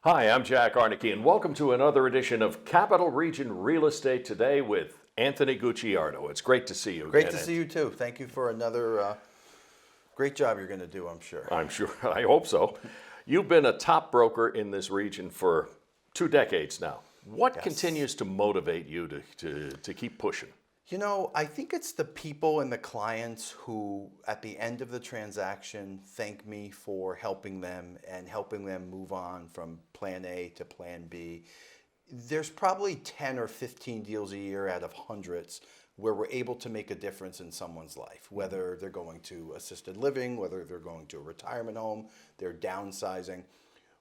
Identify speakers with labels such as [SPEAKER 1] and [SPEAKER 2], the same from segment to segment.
[SPEAKER 1] Hi, I'm Jack Arnicky, and welcome to another edition of Capital Region Real Estate Today with Anthony Gucciardo. It's great to see you
[SPEAKER 2] Great
[SPEAKER 1] again.
[SPEAKER 2] to see you too. Thank you for another great job you're going to do, I'm sure.
[SPEAKER 1] I'm sure, I hope so. You've been a top broker in this region for 2 decades now. What
[SPEAKER 2] Yes.
[SPEAKER 1] continues to motivate you to keep pushing?
[SPEAKER 2] You know, I think it's the people and the clients who, at the end of the transaction, thank me for helping them and helping them move on from plan A to plan B. There's probably 10 or 15 deals a year out of hundreds where we're able to make a difference in someone's life, whether they're going to assisted living, whether they're going to a retirement home, they're downsizing.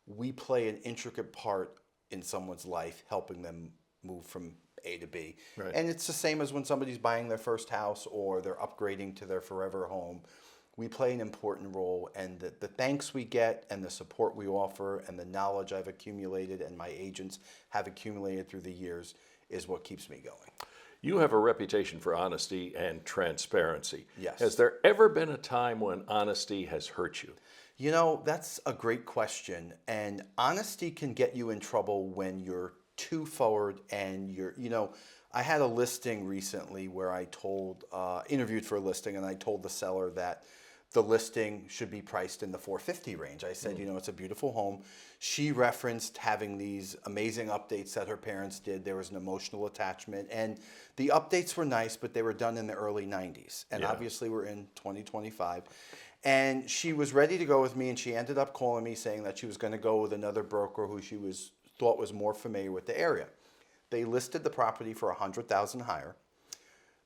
[SPEAKER 2] We play an intricate part in someone's life, helping them move from A to B.
[SPEAKER 1] Right.
[SPEAKER 2] And it's the same as when somebody's buying their first house or they're upgrading to their forever home. We play an important role, and the thanks we get and the support we offer and the knowledge I've accumulated and my agents have accumulated through the years is what keeps me going.
[SPEAKER 1] You have a reputation for honesty and transparency.
[SPEAKER 2] Yes.
[SPEAKER 1] Has there ever been a time when honesty has hurt you?
[SPEAKER 2] You know, that's a great question. And honesty can get you in trouble when you're too forward and I had a listing recently where I interviewed for a listing, and I told the seller that the listing should be priced in the 450 range. I said, it's a beautiful home. She referenced having these amazing updates that her parents did. There was an emotional attachment, and the updates were nice, but they were done in the early 90s. And
[SPEAKER 1] Yeah.
[SPEAKER 2] obviously we're in 2025. And she was ready to go with me, and she ended up calling me saying that she was going to go with another broker who she thought was more familiar with the area. They listed the property for $100,000 higher.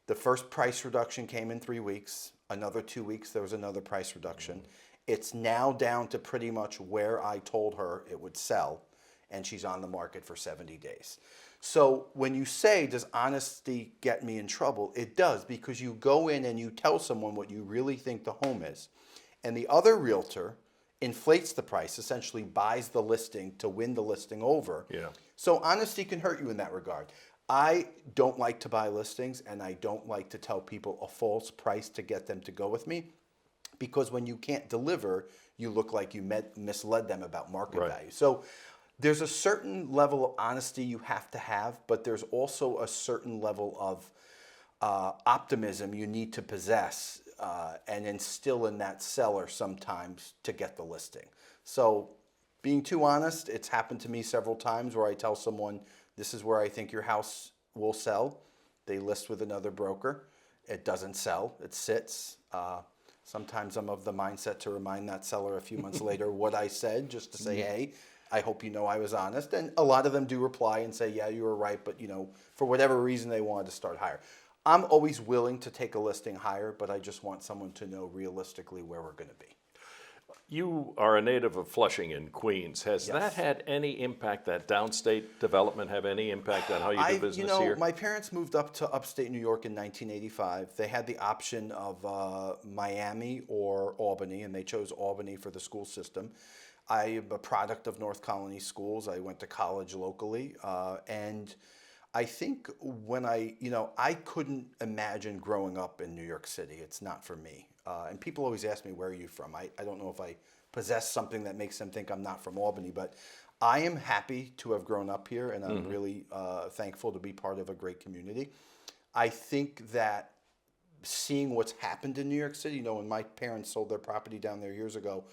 [SPEAKER 2] The first price reduction came in 3 weeks. Another 2 weeks, there was another price reduction. It's now down to pretty much where I told her it would sell, and she's on the market for 70 days. So when you say, does honesty get me in trouble? It does, because you go in and you tell someone what you really think the home is, and the other realtor inflates the price, essentially buys the listing to win the listing over.
[SPEAKER 1] Yeah.
[SPEAKER 2] So honesty can hurt you in that regard. I don't like to buy listings, and I don't like to tell people a false price to get them to go with me, because when you can't deliver, you look like you misled them about market
[SPEAKER 1] Right.
[SPEAKER 2] value. So there's a certain level of honesty you have to have, but there's also a certain level of optimism you need to possess and instill in that seller sometimes to get the listing. So being too honest, it's happened to me several times where I tell someone, this is where I think your house will sell. They list with another broker. It doesn't sell. It sits. Sometimes I'm of the mindset to remind that seller a few months later what I said, just to say, hey, I hope you know I was honest. And a lot of them do reply and say, yeah, you were right, but for whatever reason they wanted to start higher. I'm always willing to take a listing higher, but I just want someone to know realistically where we're going to be.
[SPEAKER 1] You are a native of Flushing in Queens. Has
[SPEAKER 2] Yes.
[SPEAKER 1] that had any impact, that downstate development have any impact on how you do business here?
[SPEAKER 2] My parents moved up to upstate New York in 1985. They had the option of Miami or Albany, and they chose Albany for the school system. I am a product of North Colony schools. I went to college locally, and I think when I couldn't imagine growing up in New York City. It's not for me. And people always ask me, where are you from? I don't know if I possess something that makes them think I'm not from Albany, but I am happy to have grown up here, and I'm really thankful to be part of a great community. I think that seeing what's happened in New York City, when my parents sold their property down there years ago,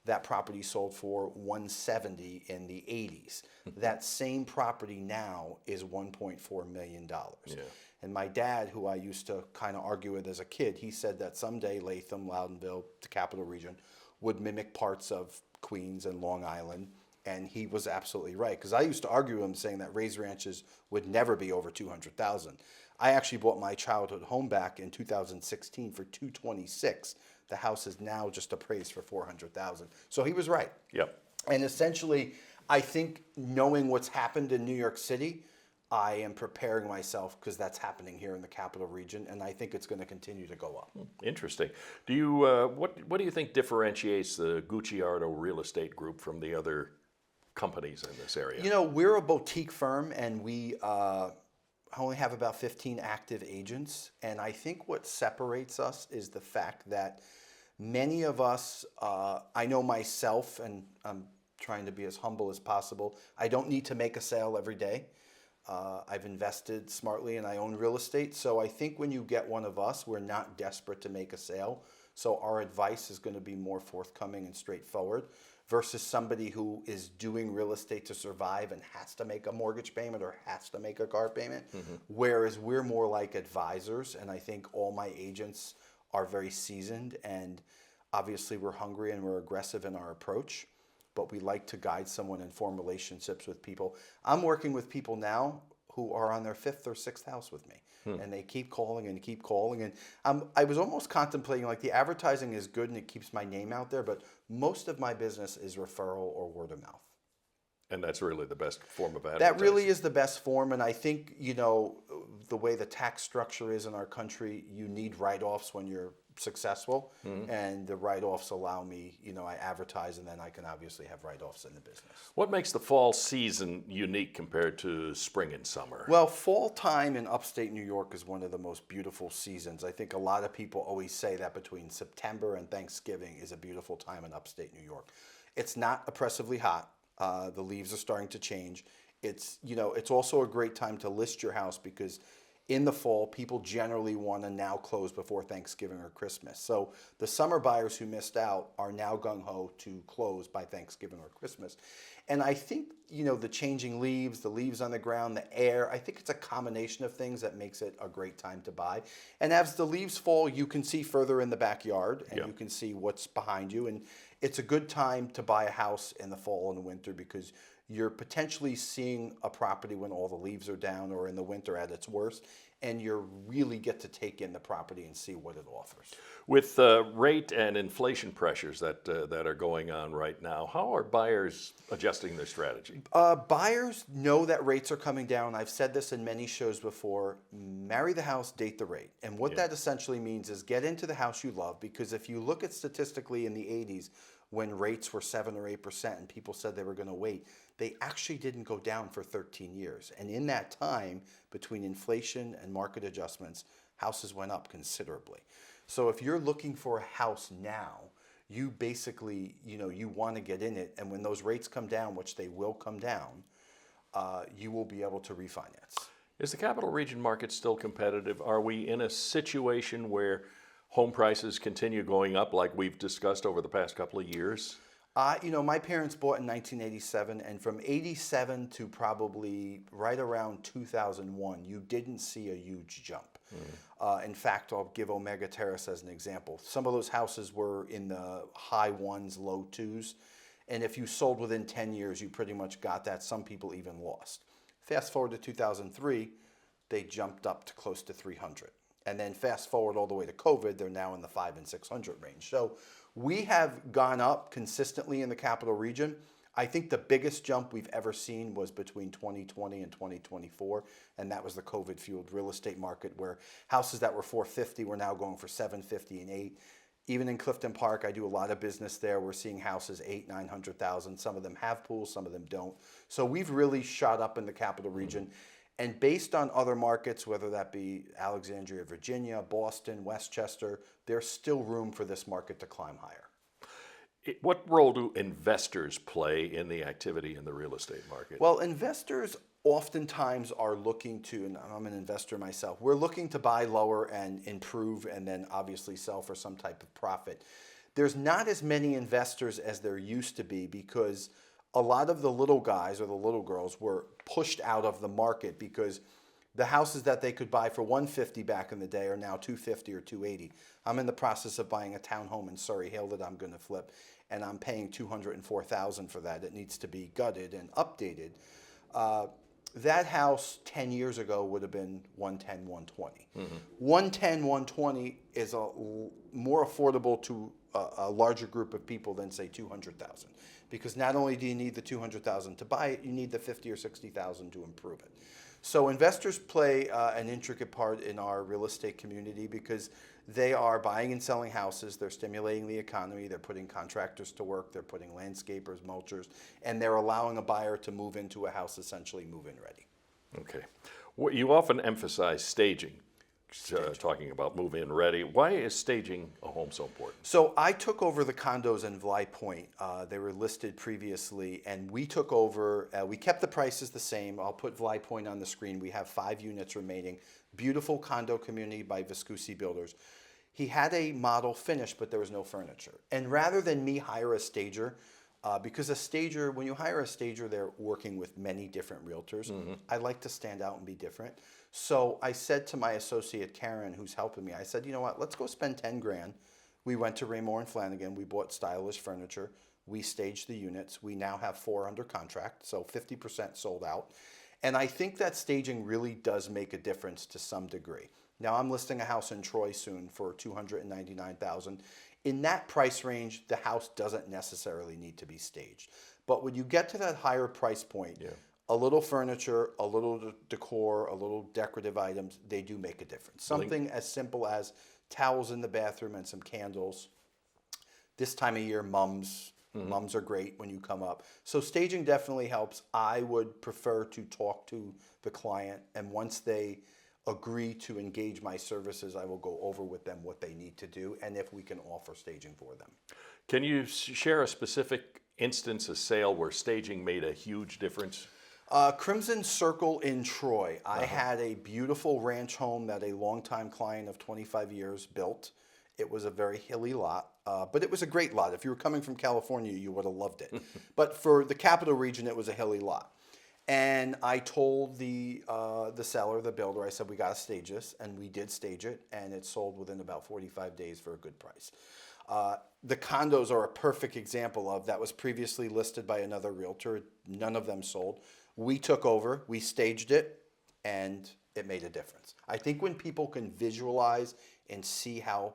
[SPEAKER 2] that property sold for $170 in the 80s. That same property now is $1.4 million.
[SPEAKER 1] Yeah.
[SPEAKER 2] And my dad, who I used to kind of argue with as a kid, he said that someday Latham, Loudonville, the capital region, would mimic parts of Queens and Long Island. And he was absolutely right, because I used to argue with him saying that raised ranches would never be over 200,000. I actually bought my childhood home back in 2016 for 226. The house is now just appraised for 400,000. So he was right.
[SPEAKER 1] Yep.
[SPEAKER 2] And essentially, I think knowing what's happened in New York City, I am preparing myself, because that's happening here in the capital region, and I think it's going to continue to go up.
[SPEAKER 1] Interesting. Do you what do you think differentiates the Gucciardo Real Estate Group from the other companies in this area?
[SPEAKER 2] We're a boutique firm, and we only have about 15 active agents. And I think what separates us is the fact that many of us, I know myself, and I'm trying to be as humble as possible. I don't need to make a sale every day. I've invested smartly and I own real estate. So I think when you get one of us, we're not desperate to make a sale. So our advice is going to be more forthcoming and straightforward versus somebody who is doing real estate to survive and has to make a mortgage payment or has to make a car payment. Whereas we're more like advisors. And I think all my agents are very seasoned, and obviously we're hungry and we're aggressive in our approach, but we like to guide someone and form relationships with people. I'm working with people now who are on their fifth or sixth house with me, and they keep calling and keep calling. And I was almost contemplating, like, the advertising is good and it keeps my name out there, but most of my business is referral or word of mouth.
[SPEAKER 1] And that's really the best form of advertising.
[SPEAKER 2] That really is the best form, and I think, you know, the way the tax structure is in our country, you need write-offs when you're successful, and the write-offs allow me, you know, I advertise and then I can obviously have write-offs in the business.
[SPEAKER 1] What makes the fall season unique compared to spring and summer?
[SPEAKER 2] Well, fall time in upstate New York is one of the most beautiful seasons. I think a lot of people always say that between September and Thanksgiving is a beautiful time in upstate New York. It's not oppressively hot. The leaves are starting to change. It's, you know, it's also a great time to list your house because in the fall, people generally want to now close before Thanksgiving or Christmas. So the summer buyers who missed out are now gung-ho to close by Thanksgiving or Christmas. And I think, you know, the changing leaves, the leaves on the ground, the air, I think it's a combination of things that makes it a great time to buy. And as the leaves fall, you can see further in the backyard and you can see what's behind you. And it's a good time to buy a house in the fall and the winter because you're potentially seeing a property when all the leaves are down or in the winter at its worst, and you really get to take in the property and see what it offers.
[SPEAKER 1] With rate and inflation pressures that are going on right now, how are buyers adjusting their strategy?
[SPEAKER 2] Buyers know that rates are coming down. I've said this in many shows before. Marry the house, date the rate. And what that essentially means is get into the house you love, because if you look at statistically in the 80s, when rates were 7 or 8% and people said they were going to wait, they actually didn't go down for 13 years. And in that time, between inflation and market adjustments, houses went up considerably. So if you're looking for a house now, you basically, you know, you want to get in it. And when those rates come down, which they will come down, you will be able to refinance.
[SPEAKER 1] Is the Capital Region market still competitive? Are we in a situation where home prices continue going up like we've discussed over the past couple of years?
[SPEAKER 2] You know, my parents bought in 1987, and from 87 to probably right around 2001, you didn't see a huge jump. In fact, I'll give Omega Terrace as an example. Some of those houses were in the high ones, low twos, and if you sold within 10 years, you pretty much got that. Some people even lost. Fast forward to 2003, they jumped up to close to 300. And then fast forward all the way to COVID, they're now in the 500 and 600 range. So we have gone up consistently in the Capital Region. I think the biggest jump we've ever seen was between 2020 and 2024, and that was the COVID-fueled real estate market, where houses that were $450 were now going for $750 and $800. Even in Clifton Park, I do a lot of business there. We're seeing houses $800,000, $900,000. Some of them have pools, some of them don't. So we've really shot up in the Capital Region. And based on other markets, whether that be Alexandria, Virginia, Boston, Westchester, there's still room for this market to climb higher.
[SPEAKER 1] What role do investors play in the activity in the real estate market?
[SPEAKER 2] Well, investors oftentimes are looking to, and I'm an investor myself, we're looking to buy lower and improve and then obviously sell for some type of profit. There's not as many investors as there used to be because a lot of the little guys or the little girls were pushed out of the market because the houses that they could buy for $150 back in the day are now $250 or $280. I'm in the process of buying a townhome in Surrey Hill that I'm going to flip, and I'm paying $204,000 for that. It needs to be gutted and updated. That house 10 years ago would have been $110, $120. $110, $120 is more affordable to a larger group of people than say $200,000, because not only do you need the $200,000 to buy it, you need the $50,000 or $60,000 to improve it. So investors play an intricate part in our real estate community because they are buying and selling houses, they're stimulating the economy, they're putting contractors to work, they're putting landscapers, mulchers, and they're allowing a buyer to move into a house essentially move-in ready.
[SPEAKER 1] Okay. You often emphasize staging. talking about move-in ready. Why is staging a home so important?
[SPEAKER 2] So I took over the condos in Vly Point. They were listed previously, and we took over. We kept the prices the same. I'll put Vly Point on the screen. We have 5 units remaining. Beautiful condo community by Viscusi Builders. He had a model finished, but there was no furniture. And rather than me hire a stager, because a stager, when you hire a stager, they're working with many different realtors. I like to stand out and be different. So I said to my associate Karen, who's helping me, I said, you know what, let's go spend 10 grand. We went to Raymore and Flanagan. We bought stylish furniture. We staged the units. We now have 4 under contract, so 50% sold out. And I think that staging really does make a difference to some degree. Now I'm listing a house in Troy soon for $299,000. In that price range, the house doesn't necessarily need to be staged. But when you get to that higher price point, a little furniture, a little decor, a little decorative items, they do make a difference. Something as simple as towels in the bathroom and some candles. This time of year, mums are great when you come up. So staging definitely helps. I would prefer to talk to the client, and once they agree to engage my services, I will go over with them what they need to do and if we can offer staging for them.
[SPEAKER 1] Can you share a specific instance, a sale where staging made a huge difference?
[SPEAKER 2] Crimson Circle in Troy. I had a beautiful ranch home that a longtime client of 25 years built. It was a very hilly lot, but it was a great lot. If you were coming from California, you would have loved it. But for the capital region, it was a hilly lot. And I told the seller, the builder, I said, we got to stage this. And we did stage it, and it sold within about 45 days for a good price. The condos are a perfect example of that was previously listed by another realtor. None of them sold. We took over, we staged it, and it made a difference. I think when people can visualize and see how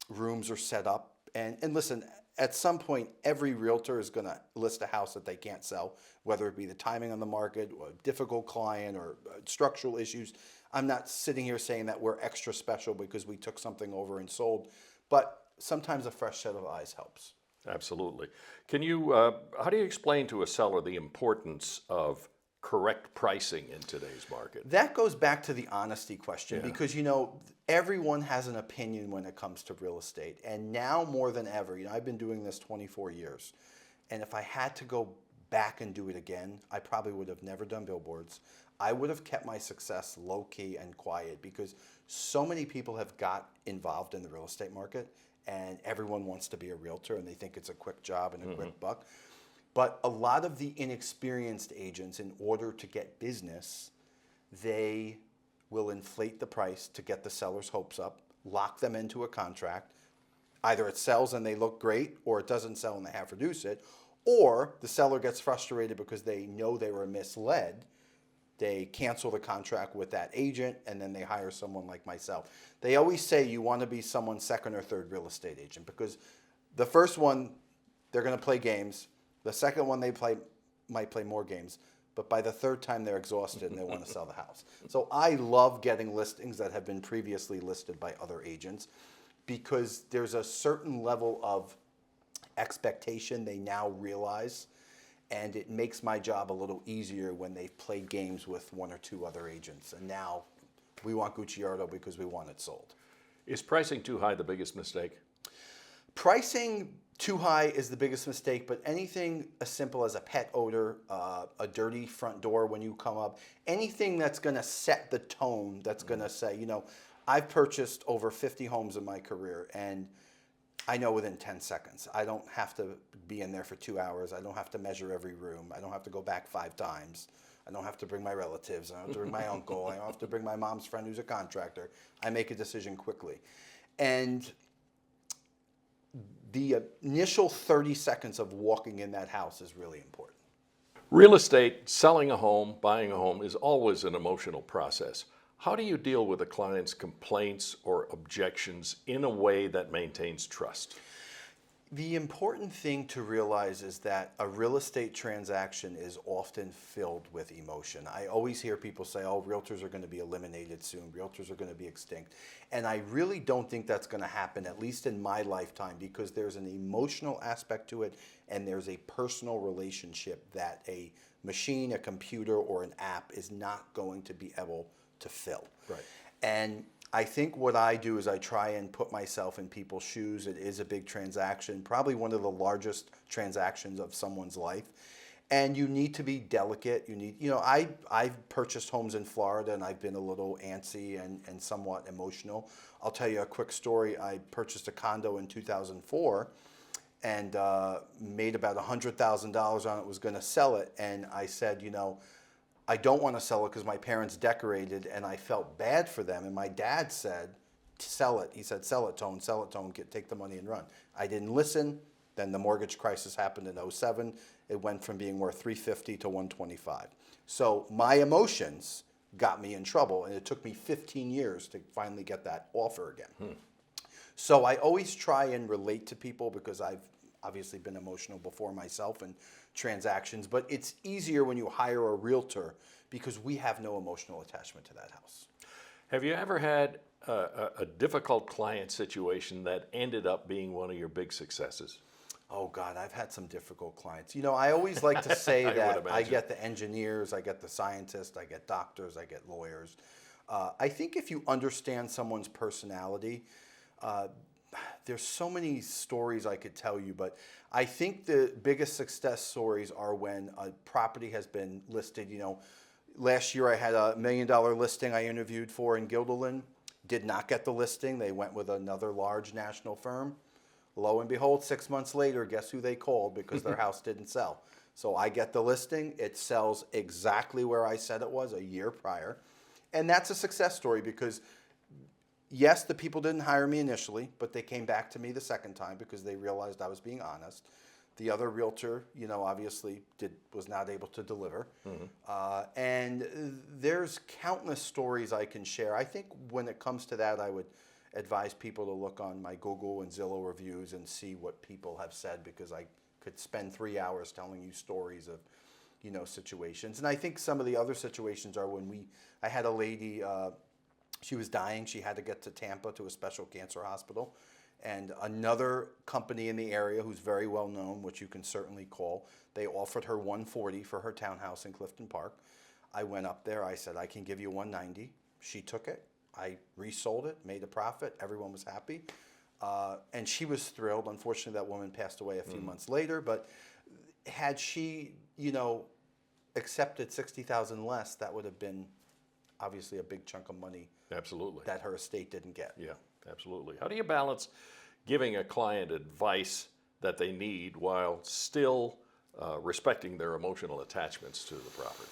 [SPEAKER 2] rooms are set up, and listen, at some point, every realtor is going to list a house that they can't sell, whether it be the timing on the market, or a difficult client, or structural issues. I'm not sitting here saying that we're extra special because we took something over and sold, but sometimes a fresh set of eyes helps.
[SPEAKER 1] Absolutely. Can you, how do you explain to a seller the importance of correct pricing in today's market?
[SPEAKER 2] That goes back to the honesty question because, you know, everyone has an opinion when it comes to real estate. And now more than ever, you know, I've been doing this 24 years. And if I had to go back and do it again, I probably would have never done billboards. I would have kept my success low key and quiet because so many people have got involved in the real estate market and everyone wants to be a realtor and they think it's a quick job and a quick buck. But a lot of the inexperienced agents, in order to get business, they will inflate the price to get the seller's hopes up, lock them into a contract. Either it sells and they look great, or it doesn't sell and they have to reduce it, or the seller gets frustrated because they know they were misled. They cancel the contract with that agent and then they hire someone like myself. They always say you want to be someone's second or third real estate agent because the first one, they're going to play games. The second one might play more games, but by the third time they're exhausted and they want to sell the house. So I love getting listings that have been previously listed by other agents because there's a certain level of expectation they now realize, and it makes my job a little easier when they've played games with 1 or 2 other agents. And now we want Gucciardo because we want it sold.
[SPEAKER 1] Is pricing too high the biggest mistake?
[SPEAKER 2] Pricing too high is the biggest mistake, but anything as simple as a pet odor, a dirty front door when you come up, anything that's going to set the tone, that's going to say, you know, I've purchased over 50 homes in my career, and I know within 10 seconds. I don't have to be in there for 2 hours. I don't have to measure every room. I don't have to go back 5 times. I don't have to bring my relatives. I don't have to bring my uncle. I don't have to bring my mom's friend who's a contractor. I make a decision quickly. And the initial 30 seconds of walking in that house is really important.
[SPEAKER 1] Real estate, selling a home, buying a home is always an emotional process. How do you deal with a client's complaints or objections in a way that maintains trust?
[SPEAKER 2] The important thing to realize is that a real estate transaction is often filled with emotion. I always hear people say, oh, realtors are going to be eliminated soon. Realtors are going to be extinct. And I really don't think that's going to happen, at least in my lifetime, because there's an emotional aspect to it and there's a personal relationship that a machine, a computer, or an app is not going to be able to fill.
[SPEAKER 1] Right.
[SPEAKER 2] And I think what I do is I try and put myself in people's shoes. It is a big transaction, probably one of the largest transactions of someone's life. And you need to be delicate. I've purchased homes in Florida and I've been a little antsy and somewhat emotional. I'll tell you a quick story. I purchased a condo in 2004 and made about $100,000 on it, was going to sell it. And I said, I don't want to sell it because my parents decorated and I felt bad for them. And my dad said, sell it. He said, sell it, Tone, take the money and run. I didn't listen. Then the mortgage crisis happened in '07. It went from being worth $350 to $125. So my emotions got me in trouble, and it took me 15 years to finally get that offer again. So I always try and relate to people because I've obviously been emotional before myself in transactions, but it's easier when you hire a realtor because we have no emotional attachment to that house.
[SPEAKER 1] Have you ever had a difficult client situation that ended up being one of your big successes?
[SPEAKER 2] Oh God, I've had some difficult clients. I always like to say
[SPEAKER 1] I would
[SPEAKER 2] that I
[SPEAKER 1] imagine.
[SPEAKER 2] get the engineers, I get the scientists, I get doctors, I get lawyers. I think if you understand someone's personality, there's so many stories I could tell you, but I think the biggest success stories are when a property has been listed. Last year I had a $1 million listing I interviewed for in Guilderland, did not get the listing. They went with another large national firm. Lo and behold, 6 months later, guess who they called because their house didn't sell. So I get the listing. It sells exactly where I said it was a year prior. And that's a success story because, yes, the people didn't hire me initially, but they came back to me the second time because they realized I was being honest. The other realtor, obviously was not able to deliver. And there's countless stories I can share. I think when it comes to that, I would advise people to look on my Google and Zillow reviews and see what people have said because I could spend 3 hours telling you stories of, situations. And I think some of the other situations are when I had a lady, she was dying. She had to get to Tampa to a special cancer hospital. And another company in the area who's very well known, which you can certainly call, they offered her $140 for her townhouse in Clifton Park. I went up there. I said, I can give you $190. She took it. I resold it, made a profit. Everyone was happy. And she was thrilled. Unfortunately, that woman passed away a few months later. But had she, accepted $60,000 less, that would have been obviously a big chunk of money.
[SPEAKER 1] Absolutely.
[SPEAKER 2] That her estate didn't get.
[SPEAKER 1] Yeah, absolutely. How do you balance giving a client advice that they need while still respecting their emotional attachments to the property?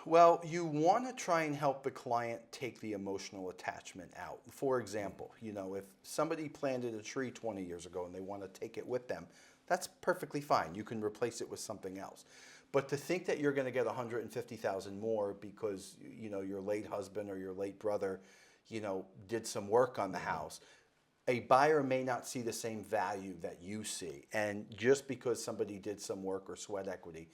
[SPEAKER 2] Well, you want to try and help the client take the emotional attachment out. For example, if somebody planted a tree 20 years ago and they want to take it with them, that's perfectly fine. You can replace it with something else. But to think that you're going to get $150,000 more because your late husband or your late brother, did some work on the house, a buyer may not see the same value that you see. And just because somebody did some work or sweat equity,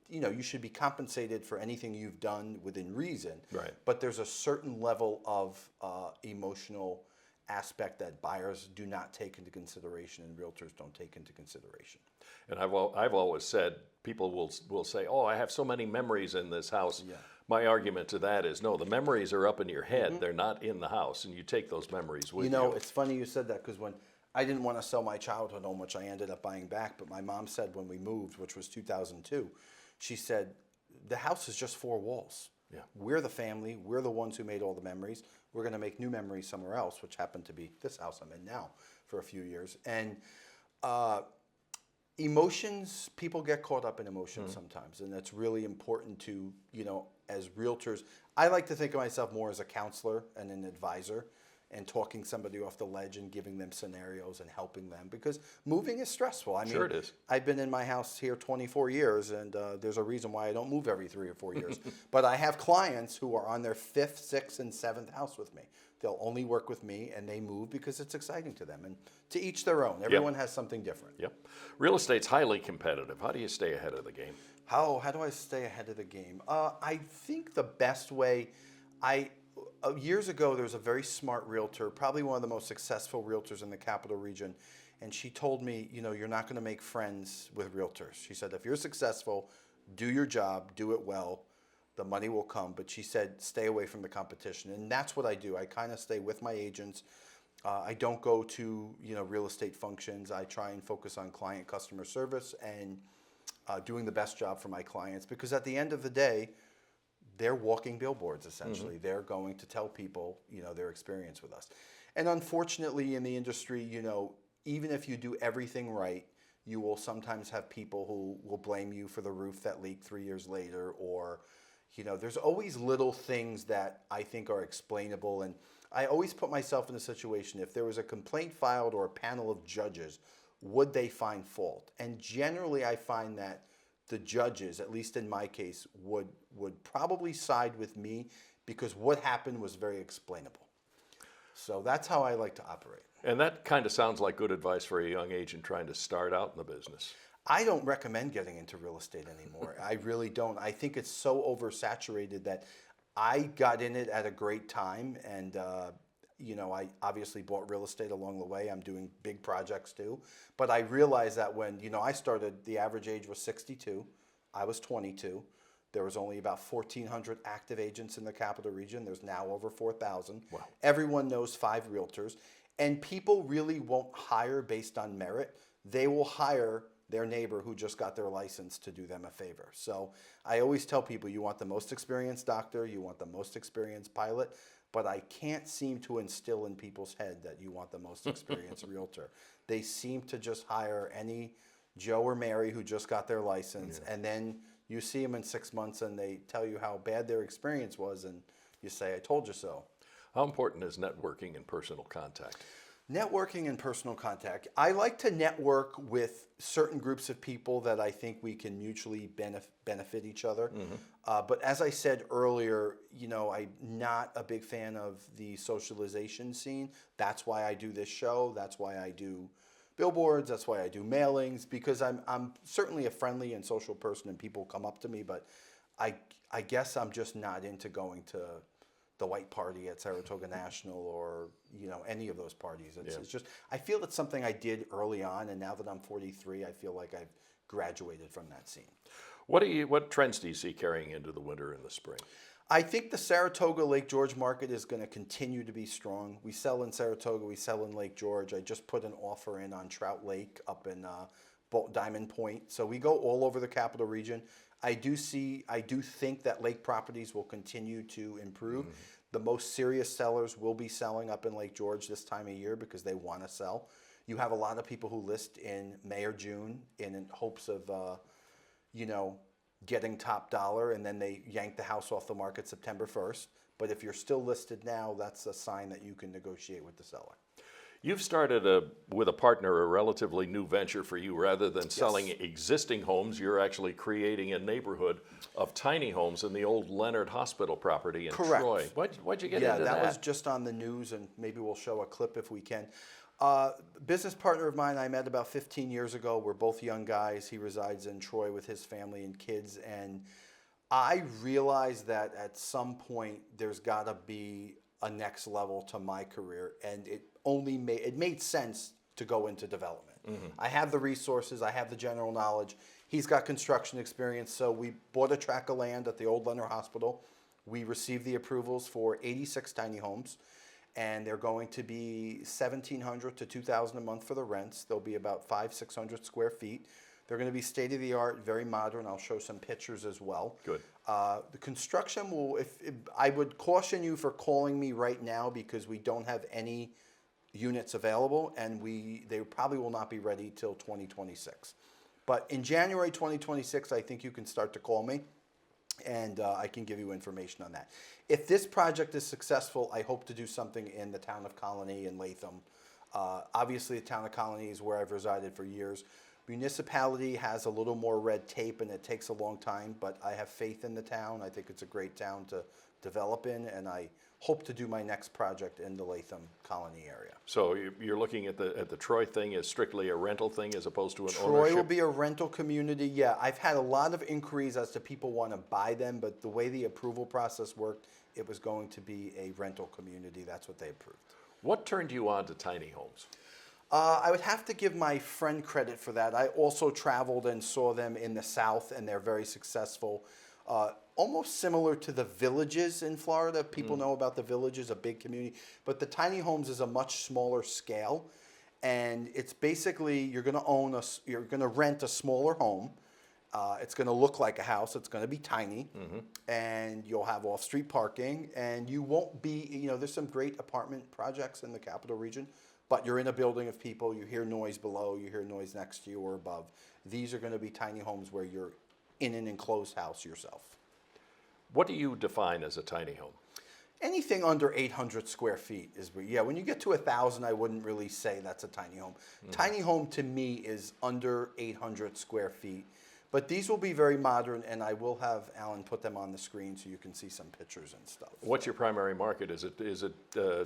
[SPEAKER 2] you should be compensated for anything you've done within reason.
[SPEAKER 1] Right.
[SPEAKER 2] But there's a certain level of emotional aspect that buyers do not take into consideration and realtors don't take into consideration.
[SPEAKER 1] And I've always said, people will say, oh, I have so many memories in this house.
[SPEAKER 2] Yeah.
[SPEAKER 1] My argument to that is, no, the memories are up in your head. They're not in the house, and you take those memories with you.
[SPEAKER 2] It's funny you said that because when I didn't want to sell my childhood home, which I ended up buying back, but my mom said when we moved, which was 2002, she said, the house is just four walls.
[SPEAKER 1] Yeah.
[SPEAKER 2] We're the family. We're the ones who made all the memories. We're going to make new memories somewhere else, which happened to be this house I'm in now for a few years. And emotions, people get caught up in emotions sometimes, and it's really important to, as realtors, I like to think of myself more as a counselor and an advisor and talking somebody off the ledge and giving them scenarios and helping them because moving is stressful. I mean,
[SPEAKER 1] Sure it is.
[SPEAKER 2] I've been in my house here 24 years, and there's a reason why I don't move every 3 or 4 years. But I have clients who are on their 5th, 6th, and 7th house with me. They'll only work with me, and they move because it's exciting to them. And to each their own. Everyone has something different.
[SPEAKER 1] Yep. Real estate's highly competitive. How do you stay ahead of the game?
[SPEAKER 2] How do I stay ahead of the game? I think the best way, years ago, there was a very smart realtor, probably one of the most successful realtors in the capital region, and she told me, you're not going to make friends with realtors. She said, if you're successful, do your job, do it well, the money will come. But she said, stay away from the competition. And that's what I do. I kind of stay with my agents. I don't go to, real estate functions. I try and focus on client customer service and doing the best job for my clients, because at the end of the day, they're walking billboards, essentially. They're going to tell people, their experience with us. And unfortunately, in the industry, even if you do everything right, you will sometimes have people who will blame you for the roof that leaked 3 years later, or, there's always little things that I think are explainable. And I always put myself in a situation, if there was a complaint filed or a panel of judges, would they find fault? And generally, I find that the judges, at least in my case, would probably side with me, because what happened was very explainable. So that's how I like to operate.
[SPEAKER 1] And that kind of sounds like good advice for a young agent trying to start out in the business.
[SPEAKER 2] I don't recommend getting into real estate anymore. I really don't. I think it's so oversaturated that I got in it at a great time, and I obviously bought real estate along the way. I'm doing big projects too. But I realized that when, I started, the average age was 62. I was 22. There was only about 1,400 active agents in the capital region. There's now over 4,000.
[SPEAKER 1] Wow.
[SPEAKER 2] Everyone knows 5 realtors. And people really won't hire based on merit. They will hire their neighbor who just got their license to do them a favor. So I always tell people, you want the most experienced doctor, you want the most experienced pilot, but I can't seem to instill in people's head that you want the most experienced realtor. They seem to just hire any Joe or Mary who just got their license, and then you see them in 6 months and they tell you how bad their experience was, and you say, I told you so.
[SPEAKER 1] How important is networking and personal contact?
[SPEAKER 2] Networking and personal contact. I like to network with certain groups of people that I think we can mutually benefit each other. But as I said earlier, I'm not a big fan of the socialization scene. That's why I do this show. That's why I do billboards. That's why I do mailings, because I'm certainly a friendly and social person and people come up to me, but I guess I'm just not into going to the white party at Saratoga National or any of those parties. It's just, I feel it's something I did early on, and now that I'm 43, I feel like I've graduated from that scene.
[SPEAKER 1] What trends do you see carrying into the winter and the spring?
[SPEAKER 2] I think the Saratoga Lake George market is going to continue to be strong. We sell in Saratoga, we sell in Lake George. I just put an offer in on Trout Lake up in Diamond Point. So we go all over the capital region. I do think that lake properties will continue to improve. The most serious sellers will be selling up in Lake George this time of year because they want to sell. You have a lot of people who list in May or June in hopes of, getting top dollar, and then they yank the house off the market September 1st. But if you're still listed now, that's a sign that you can negotiate with the seller.
[SPEAKER 1] You've started with a partner a relatively new venture for you. Rather than selling existing homes, you're actually creating a neighborhood of tiny homes in the old Leonard Hospital property in
[SPEAKER 2] Correct.
[SPEAKER 1] Troy. Why'd you get into that?
[SPEAKER 2] Yeah, that was just on the news, and maybe we'll show a clip if we can. Business partner of mine I met about 15 years ago. We're both young guys. He resides in Troy with his family and kids, and I realized that at some point there's got to be a next level to my career, and it made sense to go into development. I have the resources, I have the general knowledge. He's got construction experience, so we bought a tract of land at the old Leonard Hospital. We received the approvals for 86 tiny homes, and they're going to be $1,700 to $2,000 a month for the rents. They'll be about 500-600 square feet. They're going to be state-of-the-art, very modern. I'll show some pictures as well.
[SPEAKER 1] Good.
[SPEAKER 2] The construction I would caution you for calling me right now, because we don't have any units available, and they probably will not be ready till 2026. But in January 2026, I think you can start to call me, and I can give you information on that. If this project is successful, I hope to do something in the town of Colony and Latham. Obviously, the town of Colony is where I've resided for years. Municipality has a little more red tape, and it takes a long time, but I have faith in the town. I think it's a great town to develop in, and I hope to do my next project in the Latham Colony area.
[SPEAKER 1] So you're looking at the Troy thing as strictly a rental thing as opposed to an
[SPEAKER 2] Troy
[SPEAKER 1] ownership?
[SPEAKER 2] will be a rental community. Yeah, I've had a lot of inquiries as to people want to buy them, but the way the approval process worked, it was going to be a rental community. That's what they approved.
[SPEAKER 1] What turned you on to tiny homes?
[SPEAKER 2] I would have to give my friend credit for that. I also traveled and saw them in the South, and they're very successful. almost similar to the villages in Florida. People know about the villages, a big community, but the tiny homes is a much smaller scale, and it's basically you're going to you're going to rent a smaller home. It's going to look like a house. It's going to be tiny, and you'll have off-street parking, and you won't be. There's some great apartment projects in the capital region, but you're in a building of people. You hear noise below. You hear noise next to you or above. These are going to be tiny homes where you're in an enclosed house yourself.
[SPEAKER 1] What do you define as a tiny home?
[SPEAKER 2] Anything under 800 square feet is, when you get to 1,000, I wouldn't really say that's a tiny home. Tiny home to me is under 800 square feet. But these will be very modern, and I will have Alan put them on the screen so you can see some pictures and stuff.
[SPEAKER 1] What's your primary market? Is it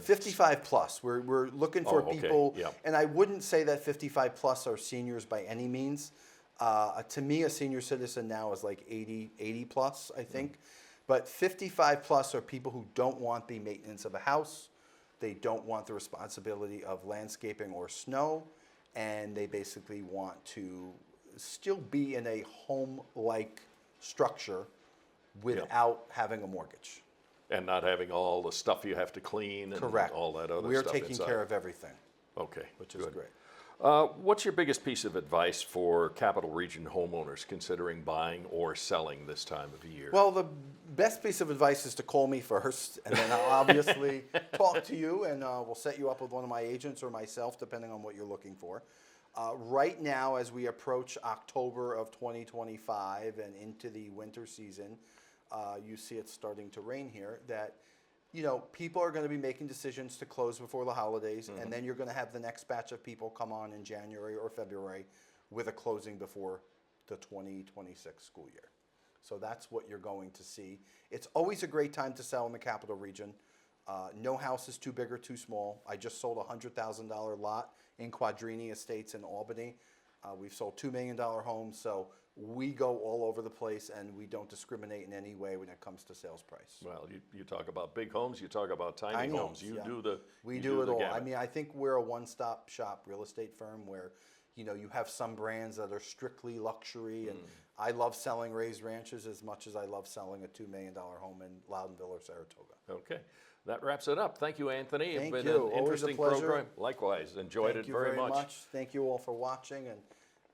[SPEAKER 2] 55 plus. We're looking for
[SPEAKER 1] okay.
[SPEAKER 2] people,
[SPEAKER 1] Yeah.
[SPEAKER 2] and I wouldn't say that 55 plus are seniors by any means. To me, a senior citizen now is like 80 plus, I think. But 55 plus are people who don't want the maintenance of a house. They don't want the responsibility of landscaping or snow, and they basically want to still be in a home-like structure without having a mortgage.
[SPEAKER 1] And not having all the stuff you have to clean and
[SPEAKER 2] Correct.
[SPEAKER 1] all that other
[SPEAKER 2] We are
[SPEAKER 1] stuff
[SPEAKER 2] taking
[SPEAKER 1] inside.
[SPEAKER 2] care of everything,
[SPEAKER 1] Okay,
[SPEAKER 2] which is
[SPEAKER 1] good.
[SPEAKER 2] great.
[SPEAKER 1] What's your biggest piece of advice for Capital Region homeowners considering buying or selling this time of year?
[SPEAKER 2] Well, the best piece of advice is to call me first, and then I'll obviously talk to you, and we'll set you up with one of my agents or myself, depending on what you're looking for. Right now, as we approach October of 2025 and into the winter season, you see it's starting to rain here, that people are going to be making decisions to close before the holidays, and then you're going to have the next batch of people come on in January or February with a closing before the 2026 school year. So that's what you're going to see. It's always a great time to sell in the capital region. No house is too big or too small. I just sold a $100,000 lot in Quadrini Estates in Albany. We've sold $2 million homes, so we go all over the place, and we don't discriminate in any way when it comes to sales price.
[SPEAKER 1] Well, you talk about big homes, you talk about tiny homes. You
[SPEAKER 2] yeah.
[SPEAKER 1] do
[SPEAKER 2] We do it all.
[SPEAKER 1] gamut.
[SPEAKER 2] I mean, I think we're a one-stop shop real estate firm where, you have some brands that are strictly luxury, and I love selling raised ranches as much as I love selling a $2 million home in Loudonville or Saratoga.
[SPEAKER 1] Okay. That wraps it up. Thank you, Anthony.
[SPEAKER 2] Thank
[SPEAKER 1] it's been
[SPEAKER 2] you.
[SPEAKER 1] an
[SPEAKER 2] Always a
[SPEAKER 1] interesting
[SPEAKER 2] pleasure.
[SPEAKER 1] program. Likewise. Enjoyed
[SPEAKER 2] Thank
[SPEAKER 1] it
[SPEAKER 2] you
[SPEAKER 1] very much.
[SPEAKER 2] Thank you all for watching. And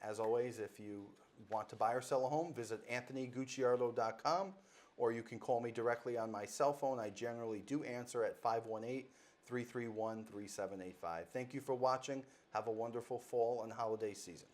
[SPEAKER 2] as always, if you want to buy or sell a home, visit AnthonyGucciardo.com, or you can call me directly on my cell phone. I generally do answer at 518-331-3785. Thank you for watching. Have a wonderful fall and holiday season.